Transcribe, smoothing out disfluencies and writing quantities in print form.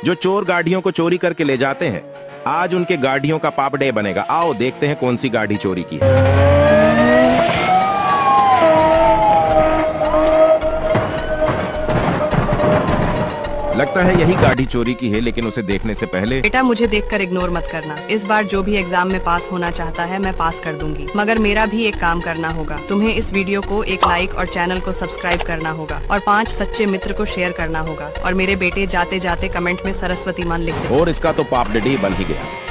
जो चोर गाड़ियों को चोरी करके ले जाते हैं। आज उनके गाड़ियों का पाप डे बनेगा। आओ देखते हैं कौन सी गाड़ी चोरी की है। लगता है यही गाड़ी चोरी की है, लेकिन उसे देखने से पहले बेटा, मुझे देखकर इग्नोर मत करना। इस बार जो भी एग्जाम में पास होना चाहता है मैं पास कर दूंगी, मगर मेरा भी एक काम करना होगा। तुम्हें इस वीडियो को एक लाइक और चैनल को सब्सक्राइब करना होगा और 5 सच्चे मित्र को शेयर करना होगा। और मेरे बेटे जाते जाते कमेंट में सरस्वती मान लिख दो। और इसका तो पाप डे बन ही गया।